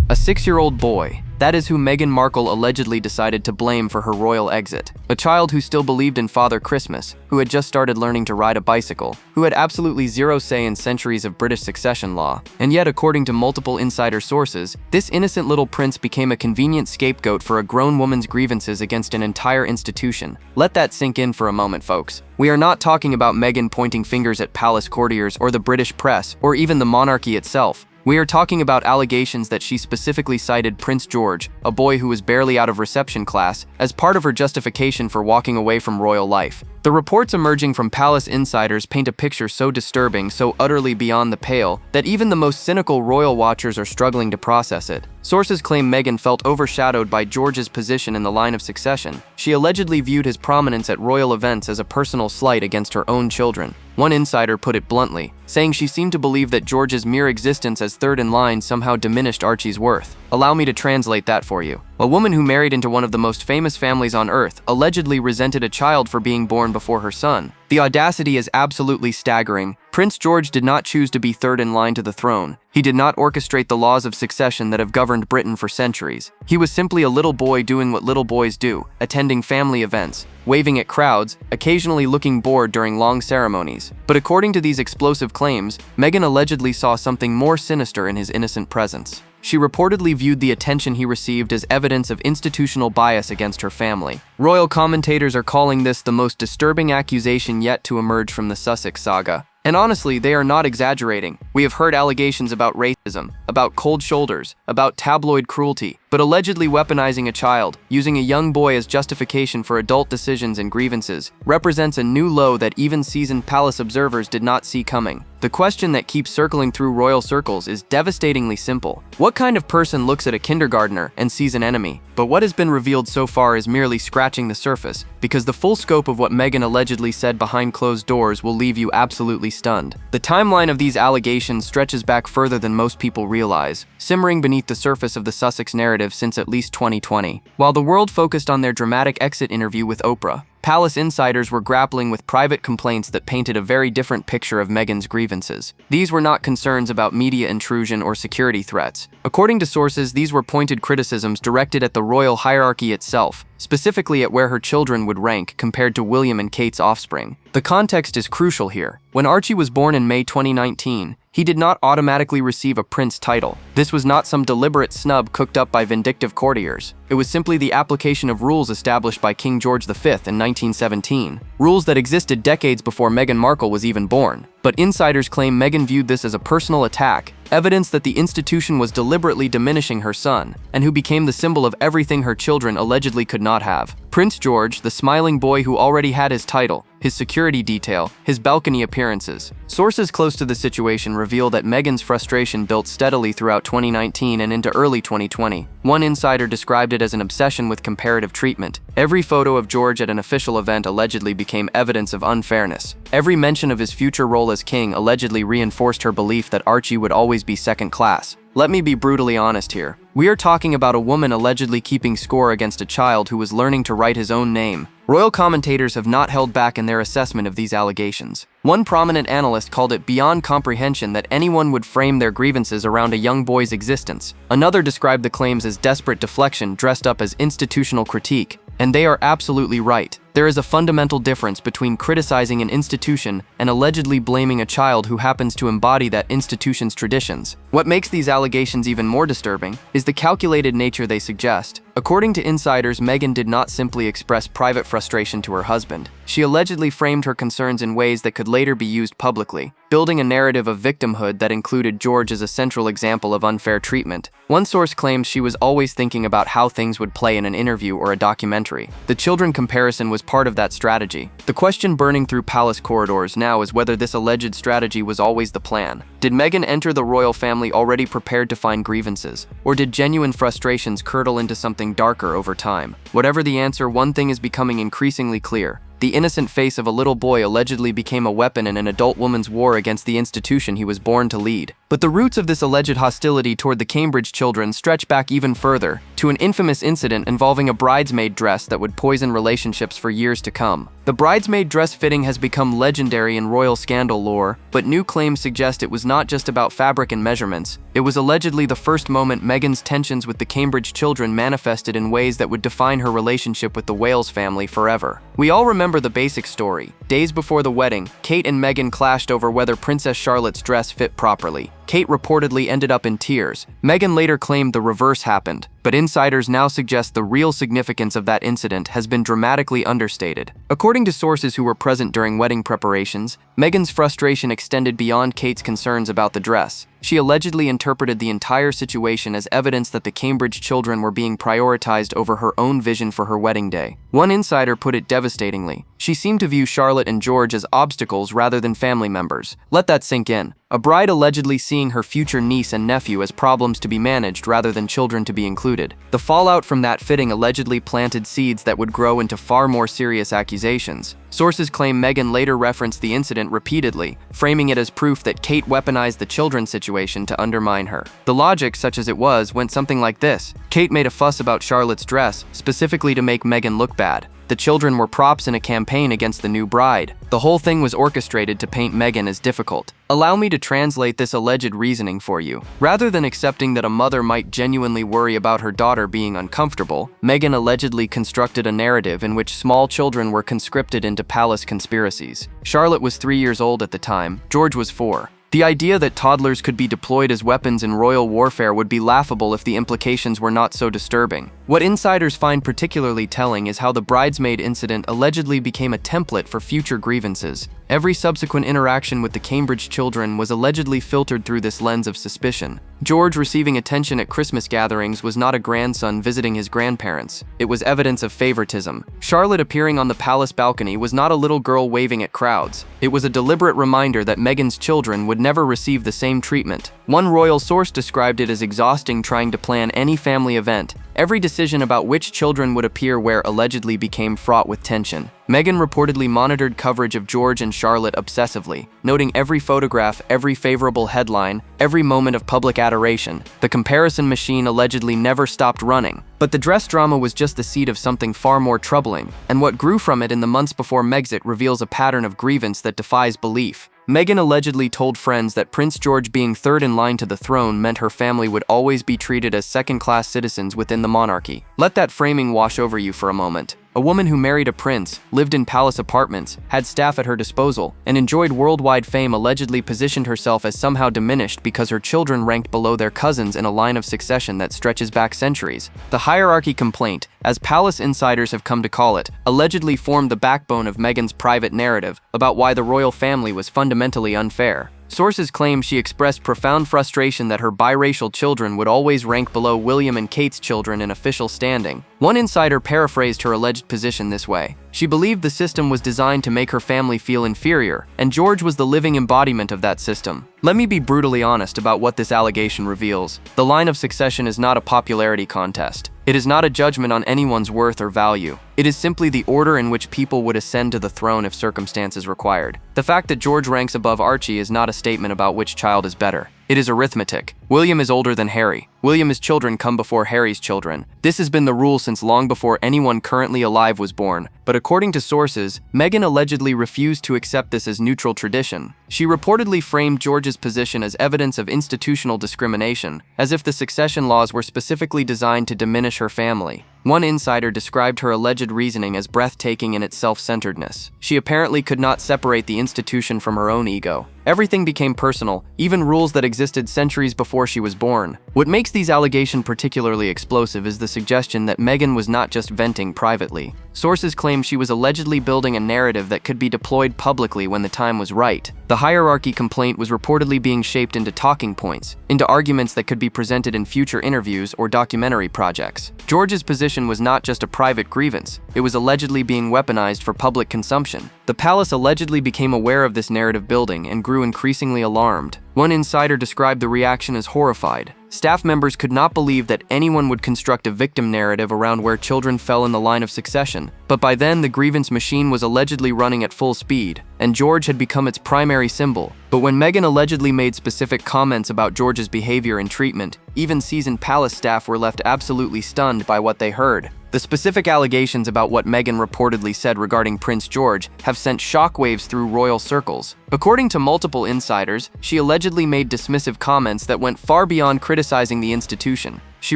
A 6-year-old boy. That is who Meghan Markle allegedly decided to blame for her royal exit. A child who still believed in Father Christmas, who had just started learning to ride a bicycle, who had absolutely zero say in centuries of British succession law. And yet, according to multiple insider sources, this innocent little prince became a convenient scapegoat for a grown woman's grievances against an entire institution. Let that sink in for a moment, folks. We are not talking about Meghan pointing fingers at palace courtiers or the British press, or even the monarchy itself. We are talking about allegations that she specifically cited Prince George, a boy who was barely out of reception class, as part of her justification for walking away from royal life. The reports emerging from palace insiders paint a picture so disturbing, so utterly beyond the pale, that even the most cynical royal watchers are struggling to process it. Sources claim Meghan felt overshadowed by George's position in the line of succession. She allegedly viewed his prominence at royal events as a personal slight against her own children. One insider put it bluntly, saying she seemed to believe that George's mere existence as third in line somehow diminished Archie's worth. Allow me to translate that for you. A woman who married into one of the most famous families on earth allegedly resented a child for being born before her son. The audacity is absolutely staggering. Prince George did not choose to be third in line to the throne. He did not orchestrate the laws of succession that have governed Britain for centuries. He was simply a little boy doing what little boys do, attending family events, waving at crowds, occasionally looking bored during long ceremonies. But according to these explosive claims, Meghan allegedly saw something more sinister in his innocent presence. She reportedly viewed the attention he received as evidence of institutional bias against her family. Royal commentators are calling this the most disturbing accusation yet to emerge from the Sussex saga. And honestly, they are not exaggerating. We have heard allegations about racism, about cold shoulders, about tabloid cruelty, but allegedly weaponizing a child, using a young boy as justification for adult decisions and grievances, represents a new low that even seasoned palace observers did not see coming. The question that keeps circling through royal circles is devastatingly simple. What kind of person looks at a kindergartner and sees an enemy? But what has been revealed so far is merely scratching the surface, because the full scope of what Meghan allegedly said behind closed doors will leave you absolutely stunned. The timeline of these allegations stretches back further than most people realize, simmering beneath the surface of the Sussex narrative since at least 2020. While the world focused on their dramatic exit interview with Oprah, palace insiders were grappling with private complaints that painted a very different picture of Meghan's grievances. These were not concerns about media intrusion or security threats. According to sources, these were pointed criticisms directed at the royal hierarchy itself, specifically at where her children would rank compared to William and Kate's offspring. The context is crucial here. When Archie was born in May 2019, he did not automatically receive a prince title. This was not some deliberate snub cooked up by vindictive courtiers. It was simply the application of rules established by King George V in 1917, rules that existed decades before Meghan Markle was even born. But insiders claim Meghan viewed this as a personal attack, evidence that the institution was deliberately diminishing her son, and who became the symbol of everything her children allegedly could not have. Prince George, the smiling boy who already had his title, his security detail, his balcony appearances. Sources close to the situation reveal that Meghan's frustration built steadily throughout 2019 and into early 2020. One insider described it as an obsession with comparative treatment. Every photo of George at an official event allegedly became evidence of unfairness. Every mention of his future role as king allegedly reinforced her belief that Archie would always be second class. Let me be brutally honest here. We are talking about a woman allegedly keeping score against a child who was learning to write his own name. Royal commentators have not held back in their assessment of these allegations. One prominent analyst called it beyond comprehension that anyone would frame their grievances around a young boy's existence. Another described the claims as desperate deflection dressed up as institutional critique. And they are absolutely right. There is a fundamental difference between criticizing an institution and allegedly blaming a child who happens to embody that institution's traditions. What makes these allegations even more disturbing is the calculated nature they suggest. According to insiders, Meghan did not simply express private frustration to her husband. She allegedly framed her concerns in ways that could later be used publicly, building a narrative of victimhood that included George as a central example of unfair treatment. One source claims she was always thinking about how things would play in an interview or a documentary. The children comparison was part of that strategy. The question burning through palace corridors now is whether this alleged strategy was always the plan. Did Meghan enter the royal family already prepared to find grievances, or did genuine frustrations curdle into something darker over time? Whatever the answer, one thing is becoming increasingly clear. The innocent face of a little boy allegedly became a weapon in an adult woman's war against the institution he was born to lead. But the roots of this alleged hostility toward the Cambridge children stretch back even further, to an infamous incident involving a bridesmaid dress that would poison relationships for years to come. The bridesmaid dress fitting has become legendary in royal scandal lore, but new claims suggest it was not just about fabric and measurements. It was allegedly the first moment Meghan's tensions with the Cambridge children manifested in ways that would define her relationship with the Wales family forever. We all remember the basic story. Days before the wedding, Kate and Meghan clashed over whether Princess Charlotte's dress fit properly. Kate reportedly ended up in tears. Meghan later claimed the reverse happened, but insiders now suggest the real significance of that incident has been dramatically understated. According to sources who were present during wedding preparations, Meghan's frustration extended beyond Kate's concerns about the dress. She allegedly interpreted the entire situation as evidence that the Cambridge children were being prioritized over her own vision for her wedding day. One insider put it devastatingly. She seemed to view Charlotte and George as obstacles rather than family members. Let that sink in. A bride allegedly seeing her future niece and nephew as problems to be managed rather than children to be included. The fallout from that fitting allegedly planted seeds that would grow into far more serious accusations. Sources claim Meghan later referenced the incident repeatedly, framing it as proof that Kate weaponized the children's situation to undermine her. The logic, such as it was, went something like this. Kate made a fuss about Charlotte's dress, specifically to make Meghan look bad. The children were props in a campaign against the new bride. The whole thing was orchestrated to paint Meghan as difficult. Allow me to translate this alleged reasoning for you. Rather than accepting that a mother might genuinely worry about her daughter being uncomfortable, Meghan allegedly constructed a narrative in which small children were conscripted into palace conspiracies. Charlotte was 3 years old at the time, George was 4. The idea that toddlers could be deployed as weapons in royal warfare would be laughable if the implications were not so disturbing. What insiders find particularly telling is how the bridesmaid incident allegedly became a template for future grievances. Every subsequent interaction with the Cambridge children was allegedly filtered through this lens of suspicion. George receiving attention at Christmas gatherings was not a grandson visiting his grandparents. It was evidence of favoritism. Charlotte appearing on the palace balcony was not a little girl waving at crowds. It was a deliberate reminder that Meghan's children would never receive the same treatment. One royal source described it as exhausting trying to plan any family event. Every decision about which children would appear where allegedly became fraught with tension. Meghan reportedly monitored coverage of George and Charlotte obsessively, noting every photograph, every favorable headline, every moment of public adoration. The comparison machine allegedly never stopped running. But the dress drama was just the seed of something far more troubling, and what grew from it in the months before Megxit reveals a pattern of grievance that defies belief. Meghan allegedly told friends that Prince George being third in line to the throne meant her family would always be treated as second-class citizens within the monarchy. Let that framing wash over you for a moment. A woman who married a prince, lived in palace apartments, had staff at her disposal, and enjoyed worldwide fame allegedly positioned herself as somehow diminished because her children ranked below their cousins in a line of succession that stretches back centuries. The hierarchy complaint, as palace insiders have come to call it, allegedly formed the backbone of Meghan's private narrative about why the royal family was fundamentally unfair. Sources claim she expressed profound frustration that her biracial children would always rank below William and Kate's children in official standing. One insider paraphrased her alleged position this way. She believed the system was designed to make her family feel inferior, and George was the living embodiment of that system. Let me be brutally honest about what this allegation reveals. The line of succession is not a popularity contest. It is not a judgment on anyone's worth or value. It is simply the order in which people would ascend to the throne if circumstances required. The fact that George ranks above Archie is not a statement about which child is better. It is arithmetic. William is older than Harry. William's children come before Harry's children. This has been the rule since long before anyone currently alive was born. But according to sources, Meghan allegedly refused to accept this as neutral tradition. She reportedly framed George's position as evidence of institutional discrimination, as if the succession laws were specifically designed to diminish her family. One insider described her alleged reasoning as breathtaking in its self-centeredness. She apparently could not separate the institution from her own ego. Everything became personal, even rules that existed centuries before she was born. What makes these allegations particularly explosive is the suggestion that Meghan was not just venting privately. Sources claim she was allegedly building a narrative that could be deployed publicly when the time was right. The hierarchy complaint was reportedly being shaped into talking points, into arguments that could be presented in future interviews or documentary projects. George's position was not just a private grievance, it was allegedly being weaponized for public consumption. The palace allegedly became aware of this narrative building and grew increasingly alarmed. One insider described the reaction as horrified. Staff members could not believe that anyone would construct a victim narrative around where children fell in the line of succession, but by then the grievance machine was allegedly running at full speed, and George had become its primary symbol. But when Meghan allegedly made specific comments about George's behavior and treatment, even seasoned palace staff were left absolutely stunned by what they heard. The specific allegations about what Meghan reportedly said regarding Prince George have sent shockwaves through royal circles. According to multiple insiders, she allegedly made dismissive comments that went far beyond criticizing the institution. She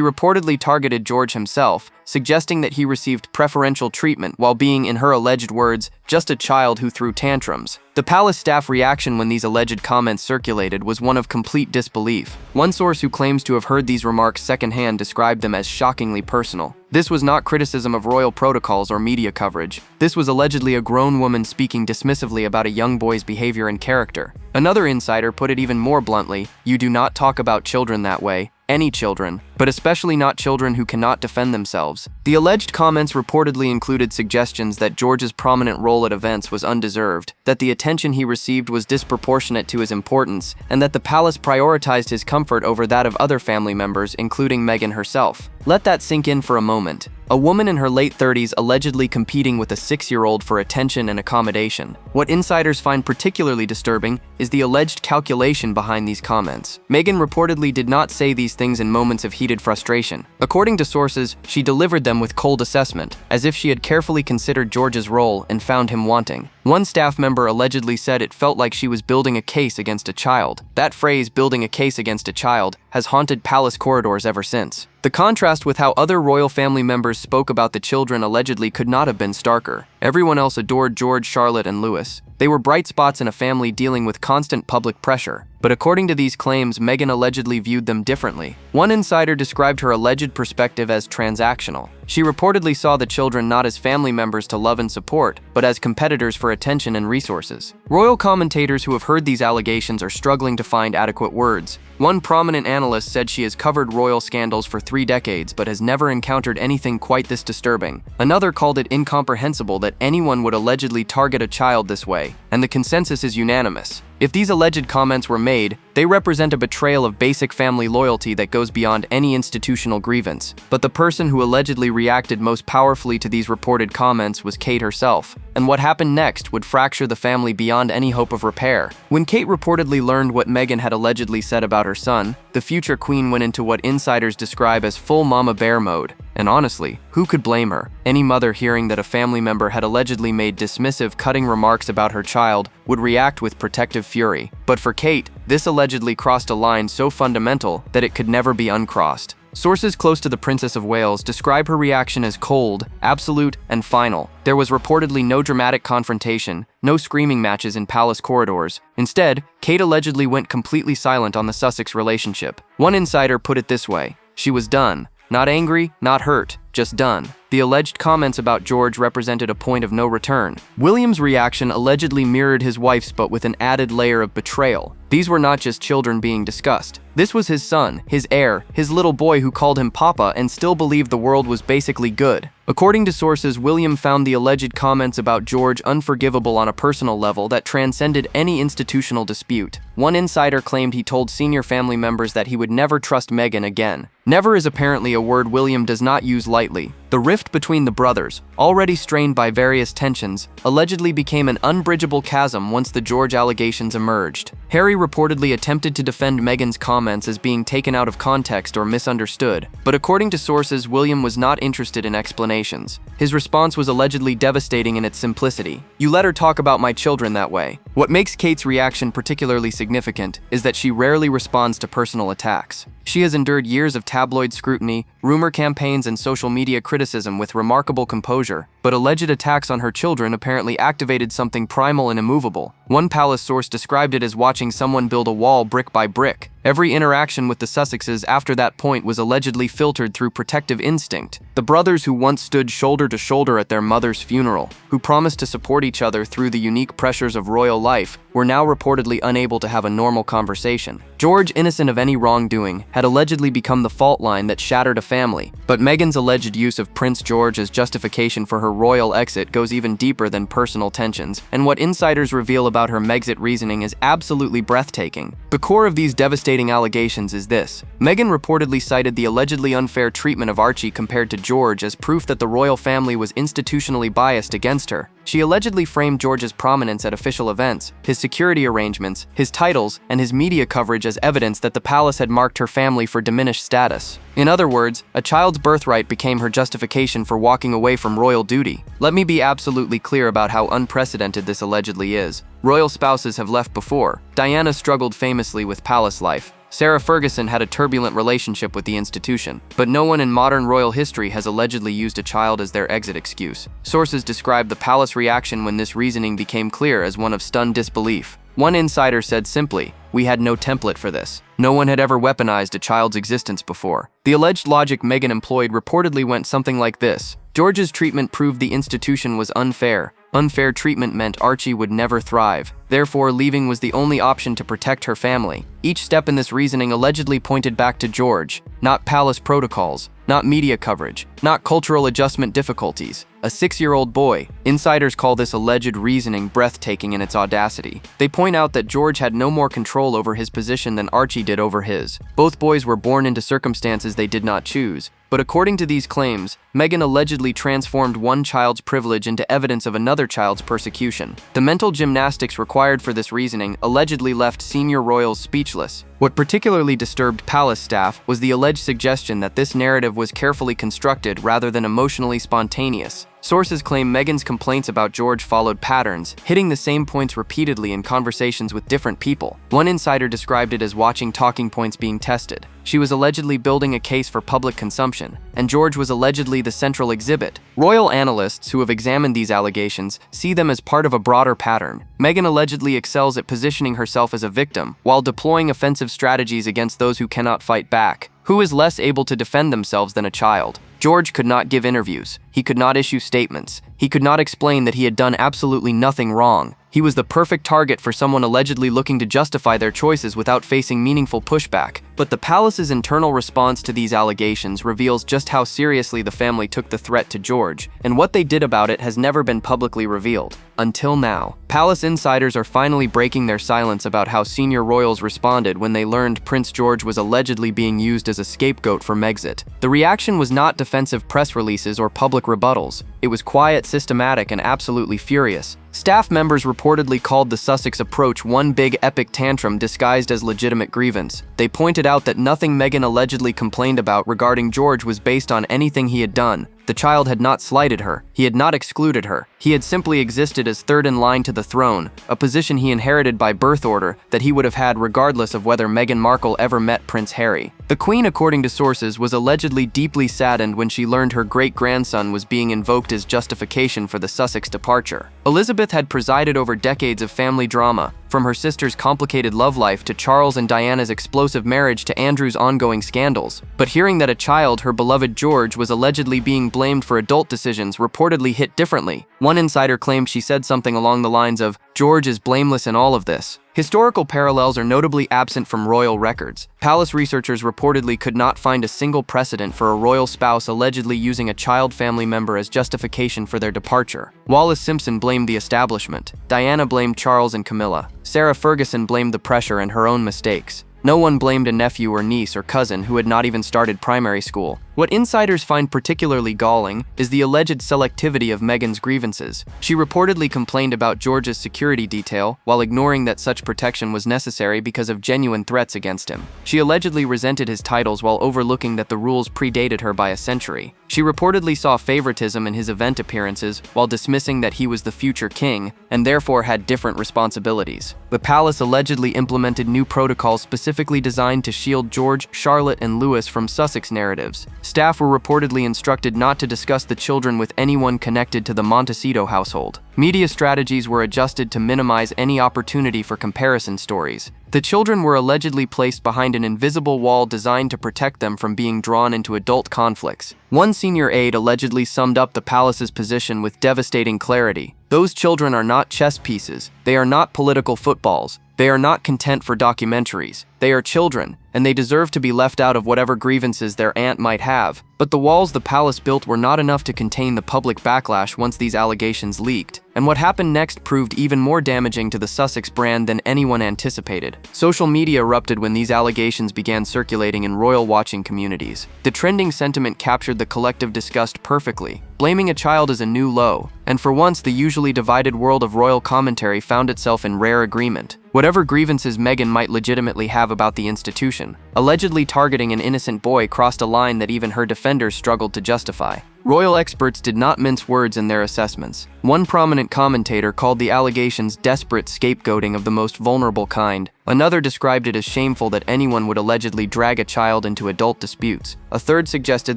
reportedly targeted George himself, suggesting that he received preferential treatment while being, in her alleged words, just a child who threw tantrums. The palace staff reaction when these alleged comments circulated was one of complete disbelief. One source who claims to have heard these remarks secondhand described them as shockingly personal. This was not criticism of royal protocols or media coverage. This was allegedly a grown woman speaking dismissively about a young boy's behavior and character. Another insider put it even more bluntly: "You do not talk about children that way. Any children, but especially not children who cannot defend themselves." The alleged comments reportedly included suggestions that George's prominent role at events was undeserved, that the attention he received was disproportionate to his importance, and that the palace prioritized his comfort over that of other family members, including Meghan herself. Let that sink in for a moment. A woman in her late 30s allegedly competing with a 6-year-old for attention and accommodation. What insiders find particularly disturbing is the alleged calculation behind these comments. Meghan reportedly did not say these things in moments of heated frustration. According to sources, she delivered them with cold assessment, as if she had carefully considered George's role and found him wanting. One staff member allegedly said it felt like she was building a case against a child. That phrase, "building a case against a child," has haunted palace corridors ever since. The contrast with how other royal family members spoke about the children allegedly could not have been starker. Everyone else adored George, Charlotte, and Louis. They were bright spots in a family dealing with constant public pressure. But according to these claims, Meghan allegedly viewed them differently. One insider described her alleged perspective as transactional. She reportedly saw the children not as family members to love and support, but as competitors for attention and resources. Royal commentators who have heard these allegations are struggling to find adequate words. One prominent analyst said she has covered royal scandals for 3 decades but has never encountered anything quite this disturbing. Another called it incomprehensible that anyone would allegedly target a child this way, and the consensus is unanimous. If these alleged comments were made, they represent a betrayal of basic family loyalty that goes beyond any institutional grievance. But the person who allegedly reacted most powerfully to these reported comments was Kate herself, and what happened next would fracture the family beyond any hope of repair. When Kate reportedly learned what Meghan had allegedly said about her son, the future queen went into what insiders describe as full mama bear mode. And honestly, who could blame her? Any mother hearing that a family member had allegedly made dismissive, cutting remarks about her child would react with protective fury. But for Kate, this allegedly crossed a line so fundamental that it could never be uncrossed. Sources close to the Princess of Wales describe her reaction as cold, absolute, and final. There was reportedly no dramatic confrontation, no screaming matches in palace corridors. Instead, Kate allegedly went completely silent on the Sussex relationship. One insider put it this way: "She was done. Not angry, not hurt, just done." The alleged comments about George represented a point of no return. William's reaction allegedly mirrored his wife's, but with an added layer of betrayal. These were not just children being discussed. This was his son, his heir, his little boy who called him Papa and still believed the world was basically good. According to sources, William found the alleged comments about George unforgivable on a personal level that transcended any institutional dispute. One insider claimed he told senior family members that he would never trust Meghan again. Never is apparently a word William does not use lightly. The rift between the brothers, already strained by various tensions, allegedly became an unbridgeable chasm once the George allegations emerged. Harry reportedly attempted to defend Meghan's comments as being taken out of context or misunderstood, but according to sources, William was not interested in explanations. His response was allegedly devastating in its simplicity. "You let her talk about my children that way." What makes Kate's reaction particularly significant is that she rarely responds to personal attacks. She has endured years of tabloid scrutiny, rumor campaigns, and social media criticism with remarkable composure, but alleged attacks on her children apparently activated something primal and immovable. One palace source described it as watching someone build a wall brick by brick. Every interaction with the Sussexes after that point was allegedly filtered through protective instinct. The brothers who once stood shoulder to shoulder at their mother's funeral, who promised to support each other through the unique pressures of royal life, were now reportedly unable to have a normal conversation. George, innocent of any wrongdoing, had allegedly become the fault line that shattered a family. But Meghan's alleged use of Prince George as justification for her royal exit goes even deeper than personal tensions, and what insiders reveal about her Megxit reasoning is absolutely breathtaking. The core of these devastating allegations is this: Meghan reportedly cited the allegedly unfair treatment of Archie compared to George as proof that the royal family was institutionally biased against her. She allegedly framed George's prominence at official events, his security arrangements, his titles, and his media coverage as evidence that the palace had marked her family for diminished status. In other words, a child's birthright became her justification for walking away from royal duty. Let me be absolutely clear about how unprecedented this allegedly is. Royal spouses have left before. Diana struggled famously with palace life. Sarah Ferguson had a turbulent relationship with the institution, but no one in modern royal history has allegedly used a child as their exit excuse. Sources describe the palace reaction when this reasoning became clear as one of stunned disbelief. One insider said simply, "We had no template for this. No one had ever weaponized a child's existence before." The alleged logic Meghan employed reportedly went something like this. George's treatment proved the institution was unfair. Unfair treatment meant Archie would never thrive. Therefore, leaving was the only option to protect her family. Each step in this reasoning allegedly pointed back to George, not palace protocols, not media coverage, not cultural adjustment difficulties. A 6-year-old boy. Insiders call this alleged reasoning breathtaking in its audacity. They point out that George had no more control over his position than Archie did over his. Both boys were born into circumstances they did not choose. But according to these claims, Meghan allegedly transformed one child's privilege into evidence of another child's persecution. The mental gymnastics required for this reasoning allegedly left senior royals speechless. What particularly disturbed palace staff was the alleged suggestion that this narrative was carefully constructed rather than emotionally spontaneous. Sources claim Meghan's complaints about George followed patterns, hitting the same points repeatedly in conversations with different people. One insider described it as watching talking points being tested. She was allegedly building a case for public consumption, and George was allegedly the central exhibit. Royal analysts who have examined these allegations see them as part of a broader pattern. Meghan allegedly excels at positioning herself as a victim, while deploying offensive strategies against those who cannot fight back. Who is less able to defend themselves than a child? George could not give interviews. He could not issue statements. He could not explain that he had done absolutely nothing wrong. He was the perfect target for someone allegedly looking to justify their choices without facing meaningful pushback. But the palace's internal response to these allegations reveals just how seriously the family took the threat to George, and what they did about it has never been publicly revealed. Until now. Palace insiders are finally breaking their silence about how senior royals responded when they learned Prince George was allegedly being used as a scapegoat for Megxit. The reaction was not defensive press releases or public rebuttals. It was quiet, systematic, and absolutely furious. Staff members reportedly called the Sussex approach one big epic tantrum disguised as legitimate grievance. They pointed out that nothing Meghan allegedly complained about regarding George was based on anything he had done. The child had not slighted her. He had not excluded her. He had simply existed as third in line to the throne, a position he inherited by birth order that he would have had regardless of whether Meghan Markle ever met Prince Harry. The Queen, according to sources, was allegedly deeply saddened when she learned her great-grandson was being invoked as justification for the Sussex departure. Elizabeth had presided over decades of family drama, from her sister's complicated love life to Charles and Diana's explosive marriage to Andrew's ongoing scandals. But hearing that a child, her beloved George, was allegedly being blamed for adult decisions reportedly hit differently. One insider claimed she said something along the lines of, "George is blameless in all of this." Historical parallels are notably absent from royal records. Palace researchers reportedly could not find a single precedent for a royal spouse allegedly using a child family member as justification for their departure. Wallis Simpson blamed the establishment. Diana blamed Charles and Camilla. Sarah Ferguson blamed the pressure and her own mistakes. No one blamed a nephew or niece or cousin who had not even started primary school. What insiders find particularly galling is the alleged selectivity of Meghan's grievances. She reportedly complained about George's security detail while ignoring that such protection was necessary because of genuine threats against him. She allegedly resented his titles while overlooking that the rules predated her by a century. She reportedly saw favoritism in his event appearances while dismissing that he was the future king and therefore had different responsibilities. The palace allegedly implemented new protocols specifically designed to shield George, Charlotte, and Louis from Sussex narratives. Staff were reportedly instructed not to discuss the children with anyone connected to the Montecito household. Media strategies were adjusted to minimize any opportunity for comparison stories. The children were allegedly placed behind an invisible wall designed to protect them from being drawn into adult conflicts. One senior aide allegedly summed up the palace's position with devastating clarity. Those children are not chess pieces. They are not political footballs. They are not content for documentaries. They are children, and they deserve to be left out of whatever grievances their aunt might have. But the walls the palace built were not enough to contain the public backlash once these allegations leaked. And what happened next proved even more damaging to the Sussex brand than anyone anticipated. Social media erupted when these allegations began circulating in royal watching communities. The trending sentiment captured the collective disgust perfectly. Blaming a child is a new low, and for once the usually divided world of royal commentary found itself in rare agreement. Whatever grievances Meghan might legitimately have about the institution, allegedly targeting an innocent boy crossed a line that even her defenders struggled to justify. Royal experts did not mince words in their assessments. One prominent commentator called the allegations desperate scapegoating of the most vulnerable kind. Another described it as shameful that anyone would allegedly drag a child into adult disputes. A third suggested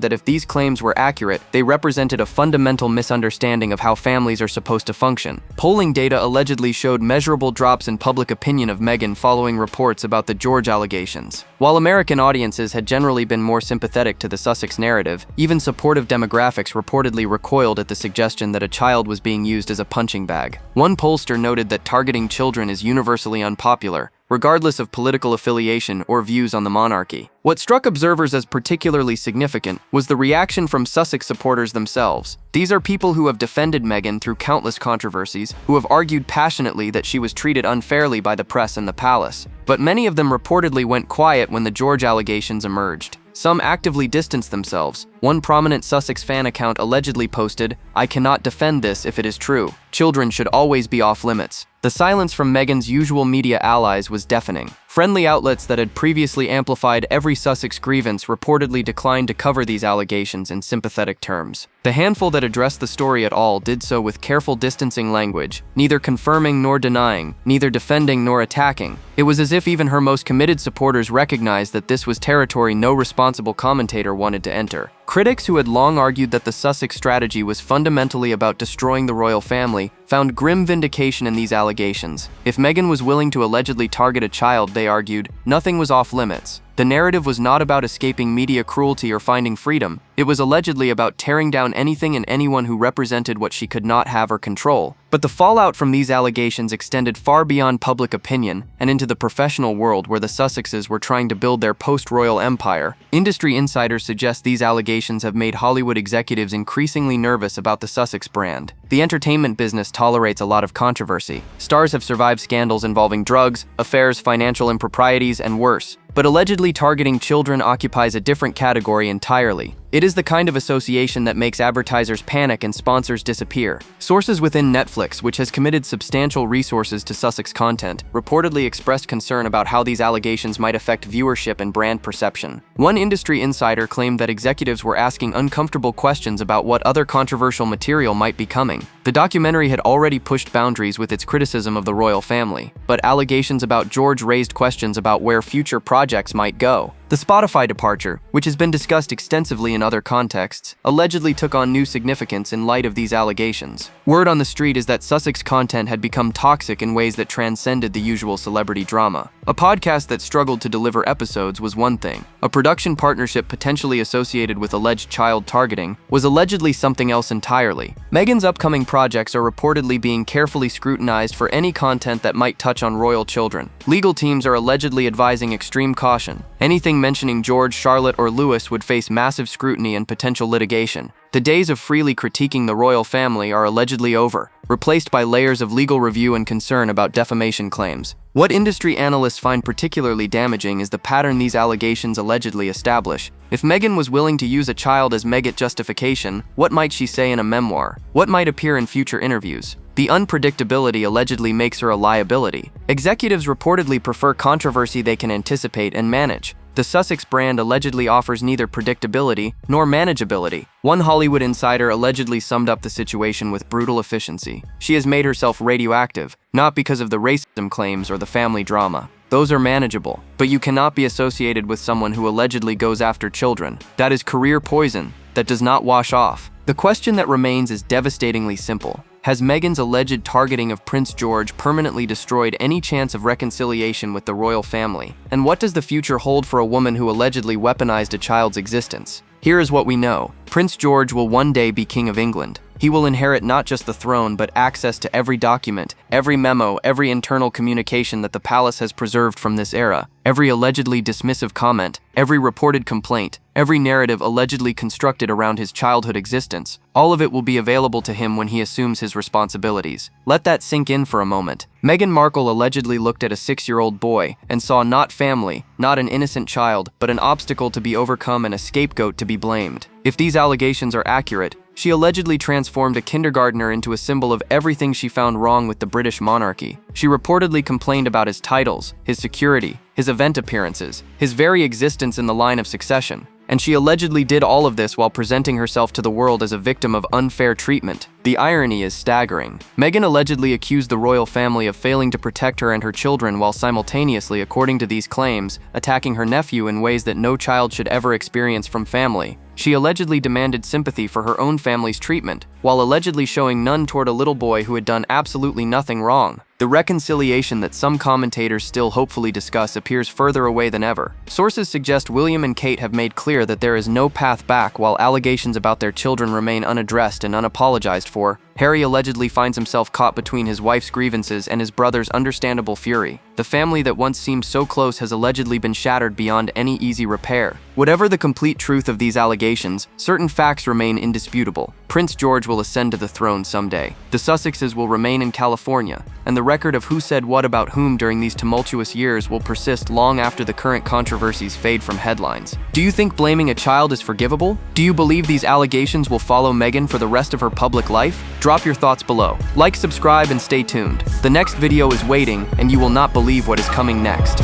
that if these claims were accurate, they represented a fundamental misunderstanding of how families are supposed to function. Polling data allegedly showed measurable drops in public opinion of Meghan following reports about the George allegations. While American audiences had generally been more sympathetic to the Sussex narrative, even supportive demographics reportedly recoiled at the suggestion that a child was being used as a punching bag. One pollster noted that targeting children is universally unpopular, regardless of political affiliation or views on the monarchy. What struck observers as particularly significant was the reaction from Sussex supporters themselves. These are people who have defended Meghan through countless controversies, who have argued passionately that she was treated unfairly by the press and the palace. But many of them reportedly went quiet when the George allegations emerged. Some actively distanced themselves. One prominent Sussex fan account allegedly posted, "I cannot defend this if it is true. Children should always be off limits." The silence from Meghan's usual media allies was deafening. Friendly outlets that had previously amplified every Sussex grievance reportedly declined to cover these allegations in sympathetic terms. The handful that addressed the story at all did so with careful distancing language, neither confirming nor denying, neither defending nor attacking. It was as if even her most committed supporters recognized that this was territory no responsible commentator wanted to enter. Critics who had long argued that the Sussex strategy was fundamentally about destroying the royal family found grim vindication in these allegations. If Meghan was willing to allegedly target a child, they argued, nothing was off limits. The narrative was not about escaping media cruelty or finding freedom. It was allegedly about tearing down anything and anyone who represented what she could not have or control. But the fallout from these allegations extended far beyond public opinion and into the professional world where the Sussexes were trying to build their post-royal empire. Industry insiders suggest these allegations have made Hollywood executives increasingly nervous about the Sussex brand. The entertainment business tolerates a lot of controversy. Stars have survived scandals involving drugs, affairs, financial improprieties, and worse. But allegedly targeting children occupies a different category entirely. It is the kind of association that makes advertisers panic and sponsors disappear. Sources within Netflix, which has committed substantial resources to Sussex content, reportedly expressed concern about how these allegations might affect viewership and brand perception. One industry insider claimed that executives were asking uncomfortable questions about what other controversial material might be coming. The documentary had already pushed boundaries with its criticism of the royal family, but allegations about George raised questions about where future projects might go. The Spotify departure, which has been discussed extensively in other contexts, allegedly took on new significance in light of these allegations. Word on the street is that Sussex content had become toxic in ways that transcended the usual celebrity drama. A podcast that struggled to deliver episodes was one thing. A production partnership potentially associated with alleged child targeting was allegedly something else entirely. Meghan's upcoming projects are reportedly being carefully scrutinized for any content that might touch on royal children. Legal teams are allegedly advising extreme caution. Anything mentioning George, Charlotte, or Louis would face massive scrutiny and potential litigation. The days of freely critiquing the royal family are allegedly over, replaced by layers of legal review and concern about defamation claims. What industry analysts find particularly damaging is the pattern these allegations allegedly establish. If Meghan was willing to use a child as Meghan justification, what might she say in a memoir? What might appear in future interviews? The unpredictability allegedly makes her a liability. Executives reportedly prefer controversy they can anticipate and manage. The Sussex brand allegedly offers neither predictability nor manageability. One Hollywood insider allegedly summed up the situation with brutal efficiency. She has made herself radioactive, not because of the racism claims or the family drama. Those are manageable, but you cannot be associated with someone who allegedly goes after children. That is career poison that does not wash off. The question that remains is devastatingly simple. Has Meghan's alleged targeting of Prince George permanently destroyed any chance of reconciliation with the royal family? And what does the future hold for a woman who allegedly weaponized a child's existence? Here is what we know. Prince George will one day be King of England. He will inherit not just the throne, but access to every document, every memo, every internal communication that the palace has preserved from this era, every allegedly dismissive comment, every reported complaint, every narrative allegedly constructed around his childhood existence. All of it will be available to him when he assumes his responsibilities. Let that sink in for a moment. Meghan Markle allegedly looked at a 6-year-old boy and saw not family, not an innocent child, but an obstacle to be overcome and a scapegoat to be blamed. If these allegations are accurate, She allegedly transformed a kindergartner into a symbol of everything she found wrong with the British monarchy. She reportedly complained about his titles, his security, his event appearances, his very existence in the line of succession. And she allegedly did all of this while presenting herself to the world as a victim of unfair treatment. The irony is staggering. Meghan allegedly accused the royal family of failing to protect her and her children while simultaneously, according to these claims, attacking her nephew in ways that no child should ever experience from family. She allegedly demanded sympathy for her own family's treatment, while allegedly showing none toward a little boy who had done absolutely nothing wrong. The reconciliation that some commentators still hopefully discuss appears further away than ever. Sources suggest William and Kate have made clear that there is no path back, while allegations about their children remain unaddressed and unapologized for. Harry allegedly finds himself caught between his wife's grievances and his brother's understandable fury. The family that once seemed so close has allegedly been shattered beyond any easy repair. Whatever the complete truth of these allegations, certain facts remain indisputable. Prince George will ascend to the throne someday. The Sussexes will remain in California, and the record of who said what about whom during these tumultuous years will persist long after the current controversies fade from headlines. Do you think blaming a child is forgivable? Do you believe these allegations will follow Meghan for the rest of her public life? Drop your thoughts below. Like, subscribe, and stay tuned. The next video is waiting, and you will not believe what is coming next.